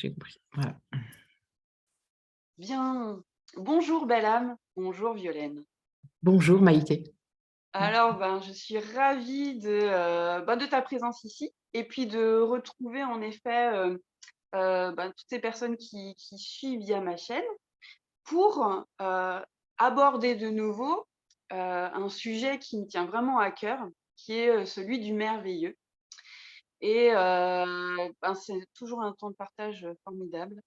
j'ai compris. Voilà. Bien. Bonjour belle âme, bonjour Violaine. Bonjour Maïté. Alors, je suis ravie de ta présence ici et puis de retrouver en effet, toutes ces personnes qui suivent via ma chaîne pour, aborder de nouveau, un sujet qui me tient vraiment à cœur, qui est, celui du merveilleux et c'est toujours un temps de partage, formidable.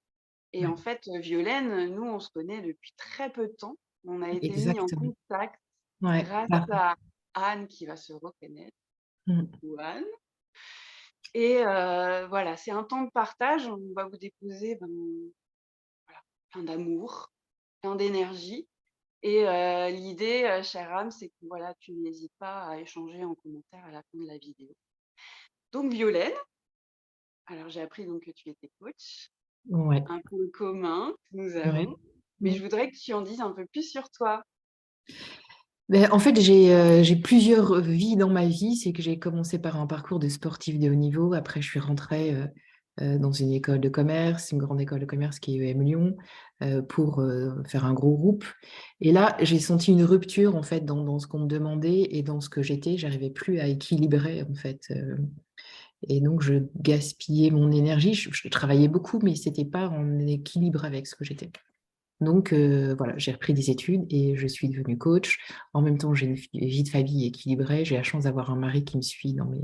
Et Ouais, en fait, Violaine, nous, on se connaît depuis très peu de temps. On a été mis en exactement. contact Ouais. grâce Ah. à Anne qui va se reconnaître. Mm. Coucou Anne. Et voilà, c'est un temps de partage. On va vous déposer, voilà, plein d'amour, plein d'énergie. Et l'idée, chère Anne, c'est que voilà, tu n'hésites pas à échanger en commentaire à la fin de la vidéo. Donc Violaine, alors j'ai appris donc que tu étais coach, Ouais. un point commun que nous Ouais. avons, mais Mm. je voudrais que tu en dises un peu plus sur toi. Ben, en fait, j'ai plusieurs vies dans ma vie. C'est que j'ai commencé par un parcours de sportif de haut niveau. Après, je suis rentrée dans une école de commerce, une grande école de commerce qui est EM Lyon, pour faire un gros groupe. Et là, j'ai senti une rupture en fait dans ce qu'on me demandait et dans ce que j'étais. J'arrivais plus à équilibrer en fait. Et donc, je gaspillais mon énergie. Je travaillais beaucoup, mais c'était pas en équilibre avec ce que j'étais. Donc, voilà, j'ai repris des études et je suis devenue coach. En même temps, j'ai une vie de famille équilibrée. J'ai la chance d'avoir un mari qui me suit dans mes...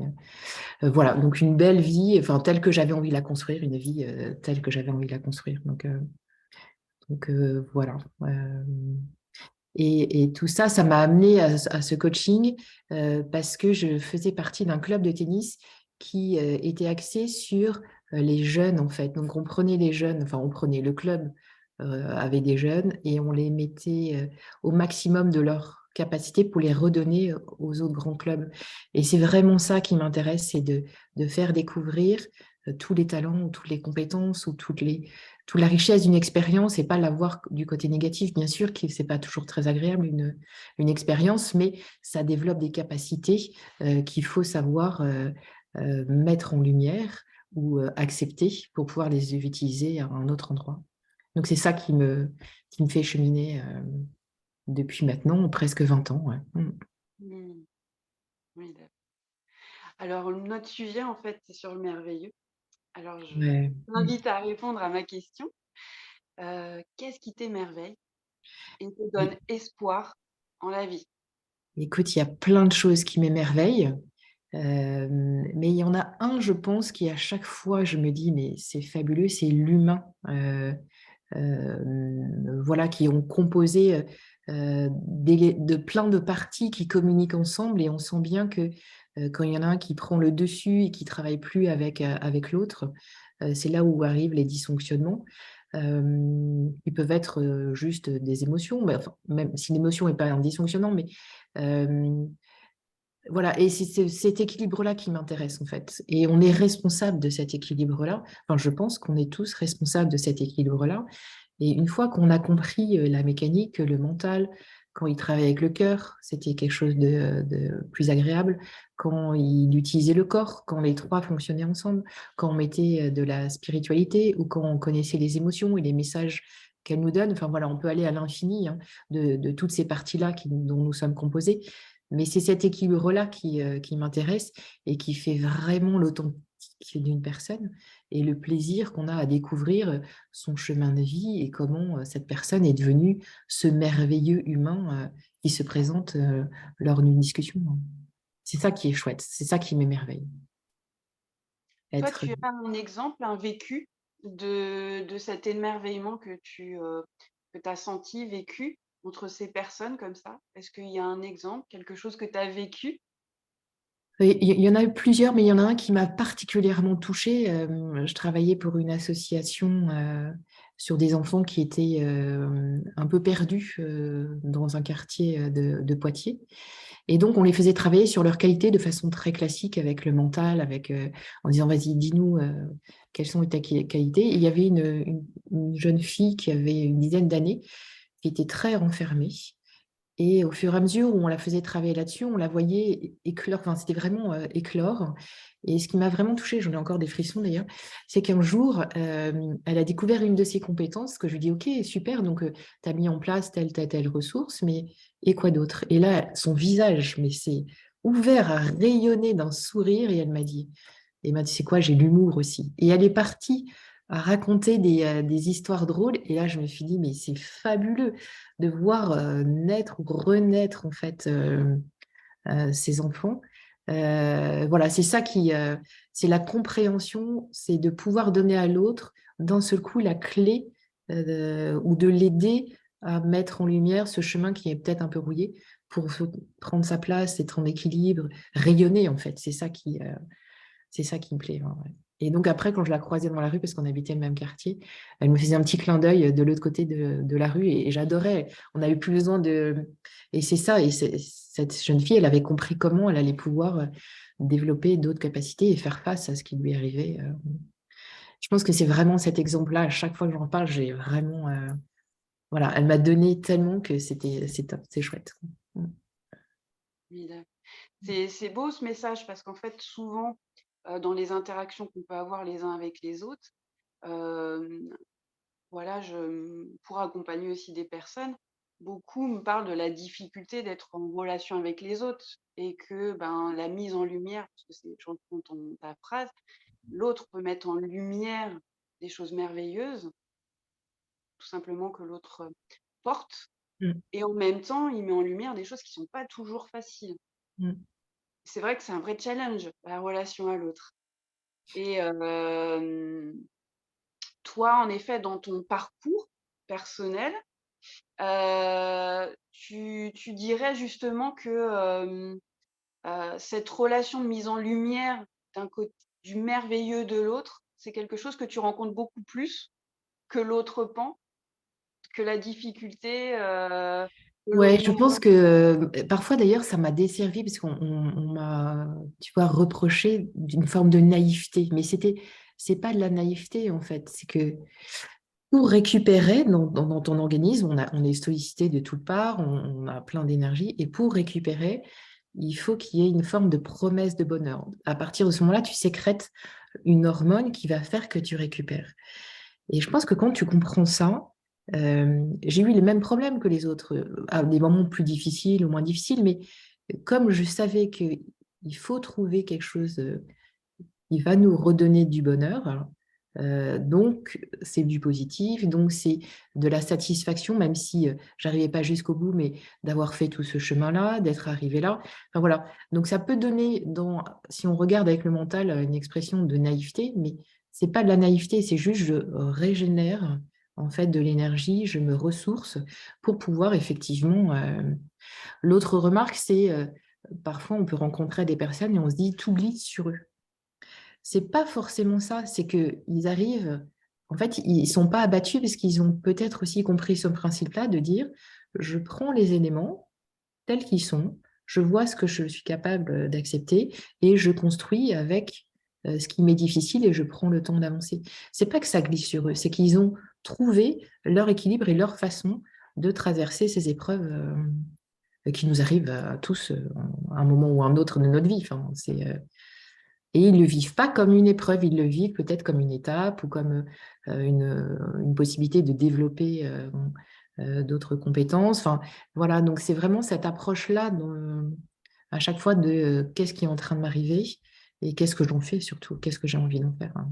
voilà, donc une belle vie, enfin, telle que j'avais envie de la construire, une vie telle que j'avais envie de la construire. Donc, voilà. Et tout ça, ça m'a amené à ce coaching parce que je faisais partie d'un club de tennis qui était axé sur les jeunes, en fait. Donc, on prenait les jeunes, enfin, on prenait le club avait des jeunes et on les mettait au maximum de leur capacité pour les redonner aux autres grands clubs. Et c'est vraiment ça qui m'intéresse, c'est de faire découvrir tous les talents, ou toutes les compétences, ou toute la richesse d'une expérience et pas la voir du côté négatif. Bien sûr que c'est pas toujours très agréable une expérience, mais ça développe des capacités qu'il faut savoir mettre en lumière ou accepter pour pouvoir les utiliser à un autre endroit. Donc c'est ça qui me fait cheminer depuis maintenant presque 20 ans. Ouais. Mm. Mmh. Oui, alors notre sujet, en fait, c'est sur le merveilleux. Alors je Ouais. Mm. t'invite à répondre à ma question. Qu'est-ce qui t'émerveille et te donne Et- espoir en la vie? Écoute, il y a plein de choses qui m'émerveillent. Mais il y en a un, je pense, qui à chaque fois, je me dis, mais c'est fabuleux, c'est l'humain. Voilà, qui ont composé de plein de parties qui communiquent ensemble et on sent bien que quand il y en a un qui prend le dessus et qui travaille plus avec l'autre, c'est là où arrivent les dysfonctionnements. Ils peuvent être juste des émotions, mais enfin, même si l'émotion n'est pas un dysfonctionnement, mais euh, voilà, et c'est cet équilibre-là qui m'intéresse en fait. Et on est responsable de cet équilibre-là. Enfin, je pense qu'on est tous responsables de cet équilibre-là. Et une fois qu'on a compris la mécanique, le mental, quand il travaillait avec le cœur, c'était quelque chose de plus agréable. Quand il utilisait le corps, quand les trois fonctionnaient ensemble, quand on mettait de la spiritualité ou quand on connaissait les émotions et les messages qu'elles nous donnent. Enfin voilà, on peut aller à l'infini hein, de toutes ces parties-là dont nous sommes composés. Mais c'est cet équilibre-là qui m'intéresse et qui fait vraiment l'authentique d'une personne et le plaisir qu'on a à découvrir son chemin de vie et comment cette personne est devenue ce merveilleux humain qui se présente lors d'une discussion. C'est ça qui est chouette, c'est ça qui m'émerveille. Toi, Être... tu as un exemple, un vécu de cet émerveillement que tu as senti, vécu entre ces personnes comme ça? Est-ce qu'il y a un exemple, quelque chose que tu as vécu? Il y en a eu plusieurs, mais il y en a un qui m'a particulièrement touchée. Je travaillais pour une association sur des enfants qui étaient un peu perdus dans un quartier de Poitiers. Et donc, on les faisait travailler sur leur qualité de façon très classique avec le mental, en disant, vas-y, dis-nous quelles sont tes qualités. Et il y avait une jeune fille qui avait une dizaine d'années, qui était très renfermée Et au fur et à mesure où on la faisait travailler là-dessus, on la voyait éclore, enfin, c'était vraiment éclore. Et ce qui m'a vraiment touchée, j'en ai encore des frissons d'ailleurs, c'est qu'un jour, elle a découvert une de ses compétences, que je lui dis, OK, super, donc tu as mis en place telle ressource, mais et quoi d'autre? Et là, son visage, mais c'est ouvert à rayonner d'un sourire, et elle m'a dit, c'est quoi, j'ai l'humour aussi. Et elle est partie à raconter des histoires drôles, et là, je me suis dit, mais c'est fabuleux de voir naître ou renaître en fait ces enfants. Voilà, c'est ça c'est la compréhension, c'est de pouvoir donner à l'autre d'un seul coup la clé ou de l'aider à mettre en lumière ce chemin qui est peut-être un peu rouillé pour prendre sa place, être en équilibre, rayonner en fait. C'est ça qui me plaît, hein, ouais. Et donc après, quand je la croisais dans la rue, parce qu'on habitait le même quartier, elle me faisait un petit clin d'œil de l'autre côté de la rue et j'adorais. On n'avait plus besoin de... Et c'est ça, cette jeune fille, elle avait compris comment elle allait pouvoir développer d'autres capacités et faire face à ce qui lui arrivait. Je pense que c'est vraiment cet exemple-là. À chaque fois que j'en parle, j'ai vraiment... voilà, elle m'a donné tellement que c'est top, c'est chouette. Mm. Oui, c'est beau ce message parce qu'en fait, souvent, dans les interactions qu'on peut avoir les uns avec les autres, hem, voilà, pour accompagner aussi des personnes, beaucoup me parlent de la difficulté d'être en relation avec les autres et que, ben, la mise en lumière, parce que c'est je reprends ta phrase, l'autre peut mettre en lumière des choses merveilleuses, tout simplement que l'autre, porte Mm. et en même temps, il met en lumière des choses qui sont pas toujours faciles. Mm. C'est vrai que c'est un vrai challenge, la relation à l'autre et toi, en effet, dans ton parcours personnel, tu dirais justement que, cette relation de mise en lumière d'un côté du merveilleux de l'autre, c'est quelque chose que tu rencontres beaucoup plus que l'autre pan, que la difficulté, que Ouais, l'autre je pan? pense que parfois d'ailleurs ça m'a desservi parce qu'on m'a, tu vois, reproché d'une forme de naïveté. Mais c'est pas de la naïveté en fait. C'est que pour récupérer dans ton organisme, on est sollicité de toutes parts, on a plein d'énergie. Et pour récupérer, il faut qu'il y ait une forme de promesse de bonheur. À partir de ce moment-là, tu sécrètes une hormone qui va faire que tu récupères. Et je pense que quand tu comprends ça, j'ai eu les mêmes problèmes que les autres, à des moments plus difficiles ou moins difficiles, mais comme je savais qu'il faut trouver quelque chose qui va nous redonner du bonheur, donc c'est du positif, donc c'est de la satisfaction, même si j'arrivais pas jusqu'au bout, mais d'avoir fait tout ce chemin-là, d'être arrivé là. Enfin, voilà. Donc ça peut donner, si on regarde avec le mental, une expression de naïveté, mais c'est pas de la naïveté, c'est juste je régénère en fait de l'énergie, je me ressource pour pouvoir effectivement. L'autre remarque, c'est parfois on peut rencontrer des personnes et on se dit t'oublies sur eux. C'est pas forcément ça, c'est qu'ils arrivent, en fait, ils sont pas abattus parce qu'ils ont peut-être aussi compris ce principe-là de dire, je prends les éléments tels qu'ils sont, je vois ce que je suis capable d'accepter et je construis avec ce qui m'est difficile et je prends le temps d'avancer. C'est pas que ça glisse sur eux, c'est qu'ils ont trouvé leur équilibre et leur façon de traverser ces épreuves qui nous arrivent à tous à un moment ou à un autre de notre vie. Enfin, et ils ne le vivent pas comme une épreuve, ils le vivent peut-être comme une étape ou comme une possibilité de développer d'autres compétences. Enfin, voilà, donc c'est vraiment cette approche-là à chaque fois de qu'est-ce qui est en train de m'arriver et qu'est-ce que j'en fais surtout, qu'est-ce que j'ai envie d'en faire, hein.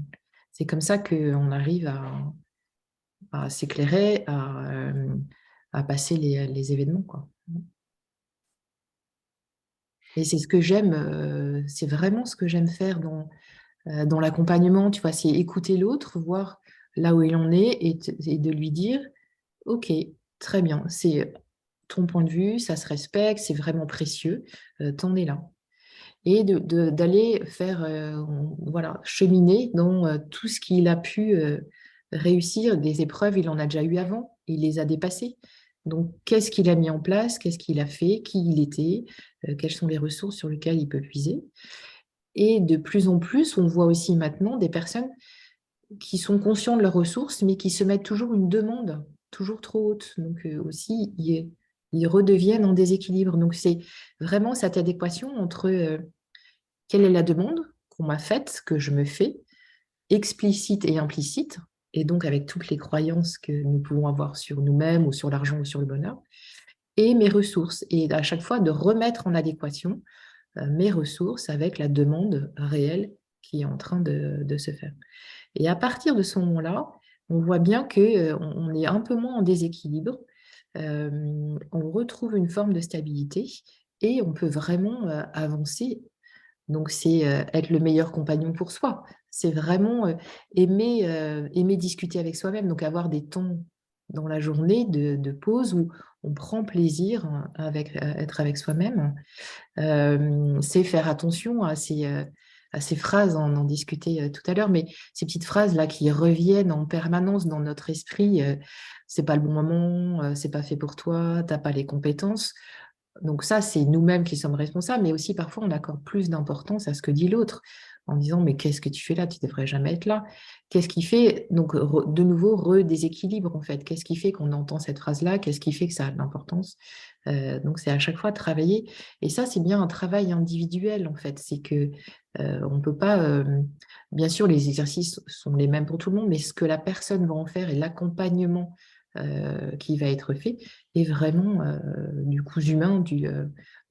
C'est comme ça qu'on arrive à s'éclairer, à passer les événements, quoi. Et c'est ce que j'aime, c'est vraiment ce que j'aime faire dans l'accompagnement, tu vois, c'est écouter l'autre, voir là où il en est et de lui dire, OK, très bien, c'est ton point de vue, ça se respecte, c'est vraiment précieux, t'en es là. Et d'aller faire, voilà, cheminer dans tout ce qu'il a pu réussir, des épreuves, il en a déjà eu avant, il les a dépassées. Donc, qu'est-ce qu'il a mis en place, qu'est-ce qu'il a fait, qui il était, quelles sont les ressources sur lesquelles il peut puiser. Et de plus en plus, on voit aussi maintenant des personnes qui sont conscients de leurs ressources, mais qui se mettent toujours une demande toujours trop haute. Donc aussi, ils redeviennent en déséquilibre. Donc, c'est vraiment cette adéquation entre quelle est la demande qu'on m'a faite, que je me fais, explicite et implicite, et donc avec toutes les croyances que nous pouvons avoir sur nous-mêmes ou sur l'argent ou sur le bonheur, et mes ressources. Et à chaque fois, de remettre en adéquation mes ressources avec la demande réelle qui est en train de se faire. Et à partir de ce moment-là, on voit bien qu'on est un peu moins en déséquilibre, on retrouve une forme de stabilité et on peut vraiment avancer. Donc, c'est être le meilleur compagnon pour soi. C'est vraiment aimer discuter avec soi-même. Donc, avoir des temps dans la journée de pause où on prend plaisir avec être avec soi-même. C'est faire attention à ces phrases, on en discutait tout à l'heure, mais ces petites phrases-là qui reviennent en permanence dans notre esprit, c'est pas le bon moment, c'est pas fait pour toi, t'as pas les compétences. Donc ça, c'est nous-mêmes qui sommes responsables, mais aussi parfois on accorde plus d'importance à ce que dit l'autre en disant mais qu'est-ce que tu fais là? Tu devrais jamais être là. Qu'est-ce qui fait donc de nouveau redéséquilibre en fait? Qu'est-ce qui fait qu'on entend cette phrase-là? Qu'est-ce qui fait que ça a de l'importance? Donc c'est à chaque fois travailler et ça c'est bien un travail individuel en fait. C'est que on peut pas bien sûr les exercices sont les mêmes pour tout le monde, mais ce que la personne va en faire et l'accompagnement qui va être fait est vraiment du coup humain, du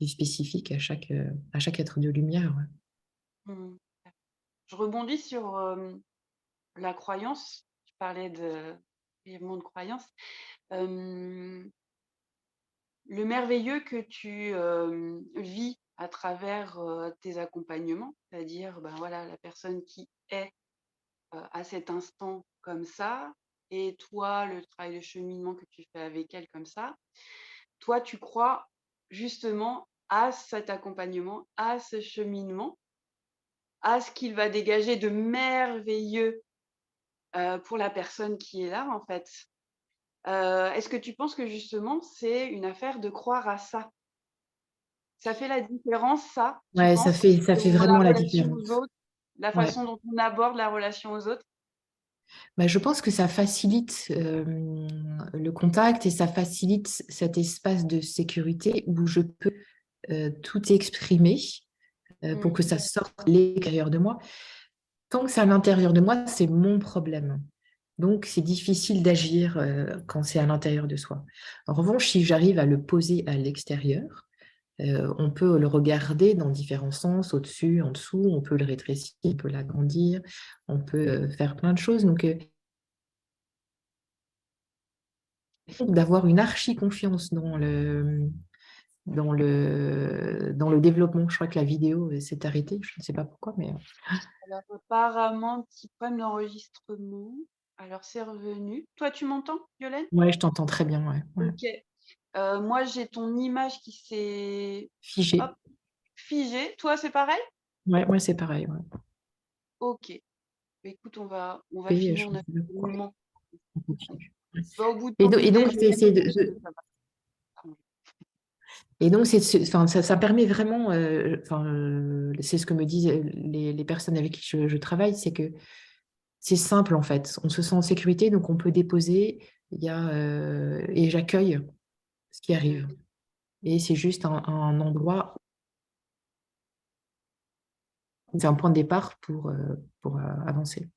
spécifique à chaque être de lumière. Ouais. Mmh. Je rebondis sur, la croyance. Tu parlais brièvement de croyance. Hem, le merveilleux que tu, vis à travers, tes accompagnements, c'est-à-dire, ben, voilà, la personne qui est, à cet instant comme ça et toi, le travail de cheminement que tu fais avec elle comme ça. Toi, tu crois justement à cet accompagnement, à ce cheminement, à ce qu'il va dégager de merveilleux, pour la personne qui est là, en fait. Est-ce que tu penses que justement c'est une affaire de croire à ça? Ça fait la différence ça, tu Ouais, penses, ça fait dans la vraiment la relation aux différence. autres, la Ouais. façon dont on aborde la relation aux autres? Bah, je pense que ça facilite le contact et ça facilite cet espace de sécurité où je peux tout exprimer pour Mmh. que ça sorte de l'intérieur de moi. Tant que c'est à l'intérieur de moi, c'est mon problème. Donc, c'est difficile d'agir quand c'est à l'intérieur de soi. En revanche, si j'arrive à le poser à l'extérieur, on peut le regarder dans différents sens, au-dessus, en dessous, on peut le rétrécir, on peut l'agrandir, on peut faire plein de choses. Donc, d'avoir une archi-confiance dans le développement. Je crois que la vidéo s'est arrêtée, je ne sais pas pourquoi, mais... Alors apparemment, petit problème d'enregistrement. Alors c'est revenu. Toi, tu m'entends, Violaine? Ouais, je t'entends très bien, ouais. Ouais. OK. Moi, j'ai ton image qui s'est, hop, Figé. figée. Toi, c'est pareil? Ouais, ouais, c'est pareil. Ouais. OK. Bah, écoute, on va Et finir je ne notre sais pas pourquoi. cheminement. On continue. Ouais. Bah, au bout de Et, ton idée, donc, je vais mettre ça va s'arranger. et donc enfin, ça permet vraiment, enfin, c'est ce que me disent les personnes avec qui je travaille, c'est que c'est simple en fait. On se sent en sécurité, donc on peut déposer, et j'accueille ce qui Mmh. arrive. Et c'est juste un endroit, c'est un point de départ pour avancer.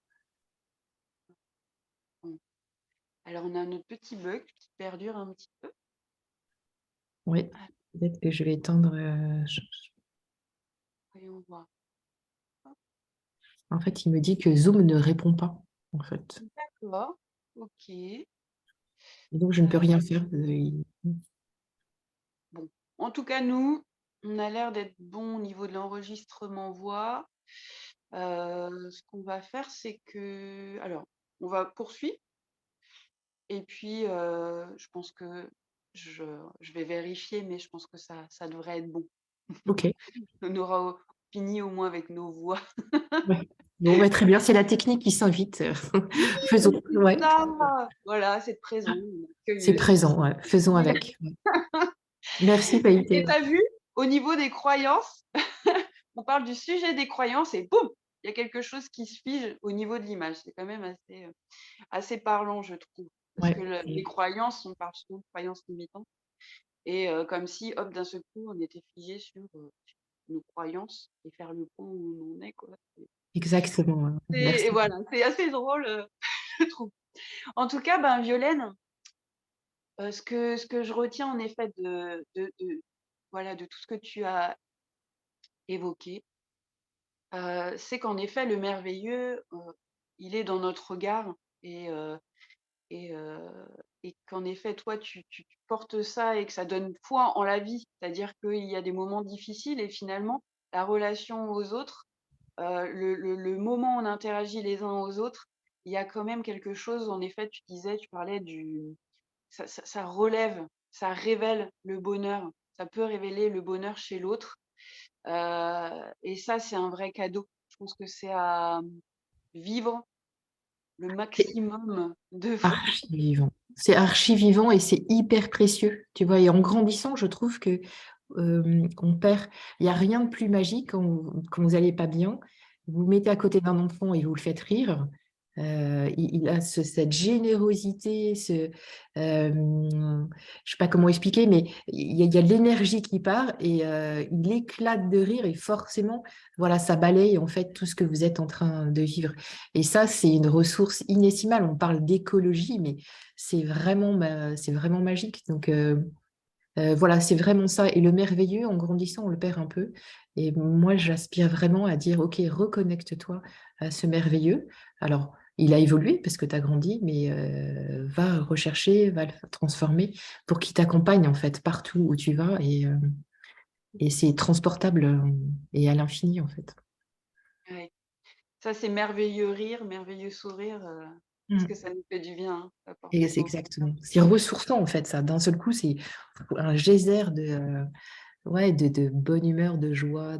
Bon. Alors, on a notre petit bug qui perdure un petit peu. Oui, Ah, peut-être que je vais étendre. voyons voir. Hop, En fait, il me dit que Zoom ne répond pas, en fait. d'accord. OK. Et donc, je ne peux Heu, rien faire. bon. En tout cas, nous, on a l'air d'être bon au niveau de l'enregistrement voix. Ce qu'on va faire, c'est que alors, on va poursuivre et puis, je pense que je je vais vérifier, mais je pense que ça devrait être bon. OK. On aura fini au moins avec nos voix. Ouais. Bon, bah, très bien, c'est la technique qui s'invite. Faisons. C'est Ouais. ça! Voilà, c'est présent, on C'est accueille, présent, ouais. Faisons avec. Merci, et Païté. tu as vu, au niveau des croyances, on parle du sujet des croyances et boum! Il y a quelque chose qui se fige au niveau de l'image. C'est quand même assez parlant, je trouve. Parce que Ouais. les croyances, on parle souvent de croyances limitantes et comme si, hop, d'un seul coup, on était figé sur, nos croyances et faire le point où on en est, quoi. Exactement, Et merci. voilà, c'est assez drôle, je trouve. En tout cas, ben, Violaine, ce que je retiens en effet de voilà, de tout ce que tu as évoqué, c'est qu'en effet le merveilleux, il est dans notre regard et heu et heu et qu'en effet toi tu portes ça et que ça donne foi en la vie. C'est-à-dire qu'il y a des moments difficiles et finalement la relation aux autres, le moment où on interagit les uns aux autres, il y a quand même quelque chose en effet tu parlais du ça relève, ça révèle le bonheur. Ça peut révéler le bonheur chez l'autre, et ça, c'est un vrai cadeau. Je pense que c'est à, vivre le C'est maximum de fois. archi vivant. C'est archi vivant et c'est hyper précieux, tu vois. Et en grandissant, je trouve que on perd. Il n'y a rien de plus magique quand vous n'allez pas bien. Vous vous mettez à côté d'un enfant et vous le faites rire. Il a cette générosité, je sais pas comment expliquer, mais il y a de l'énergie qui part et il éclate de rire et forcément, voilà, ça balaye en fait tout ce que vous êtes en train de vivre. Et ça, c'est une ressource inestimable. On parle d'écologie, mais c'est vraiment magique. Donc, voilà, c'est vraiment ça. Et le merveilleux, en grandissant, on le perd un peu. Et moi, j'aspire vraiment à dire, OK, reconnecte-toi à ce merveilleux. Alors, il a évolué parce que tu as grandi, mais va rechercher, va le transformer pour qu'il t'accompagne en fait partout où tu vas. Et c'est transportable et à l'infini en fait. Ouais. Ça, c'est merveilleux rire, merveilleux sourire, parce que Mm. ça nous fait du bien, hein, ça apporte Et c'est beaucoup. exactement. C'est ressourçant en fait, ça. D'un seul coup, c'est un geyser ouais, de bonne humeur, de joie.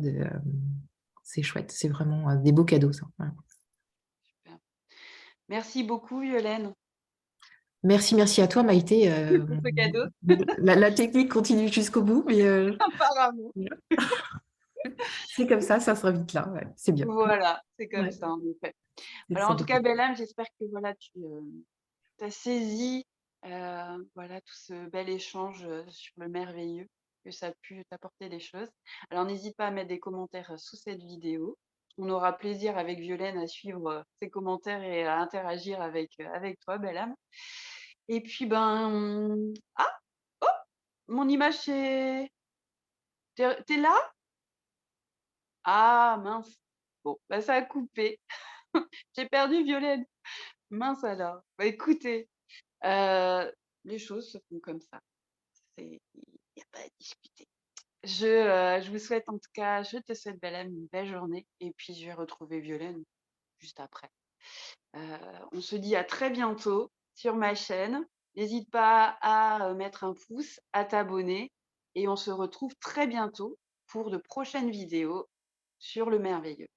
C'est chouette. C'est vraiment des beaux cadeaux, ça. Voilà. Super. Merci beaucoup, Violaine, Merci, merci à toi, Maïté. pour ce cadeau. La technique continue jusqu'au bout, mais Apparemment. c'est comme ça sera vite là. Ouais, c'est bien. Voilà, c'est comme Ouais, ça, en effet. c'est Alors, ça. en tout cas, belle âme, j'espère que voilà, tu as saisi, voilà, tout ce bel échange, sur le merveilleux, que ça a pu t'apporter des choses. Alors n'hésite pas à mettre des commentaires, sous cette vidéo. On aura plaisir avec Violaine à suivre, ces commentaires et à interagir avec toi, belle âme. Et puis, ben, ah! Oh! Mon image c'est tu es là? Ah mince! Bon, bah, ça a coupé. J'ai perdu Violaine. Mince alors. Bah, écoutez, les choses se font comme ça. Il y a pas à discuter. Je vous souhaite en tout cas, je te souhaite belle âme, une belle journée et puis je vais retrouver Violaine juste après. On se dit à très bientôt sur ma chaîne. N'hésite pas à, mettre un pouce, à t'abonner et on se retrouve très bientôt pour de prochaines vidéos sur le merveilleux.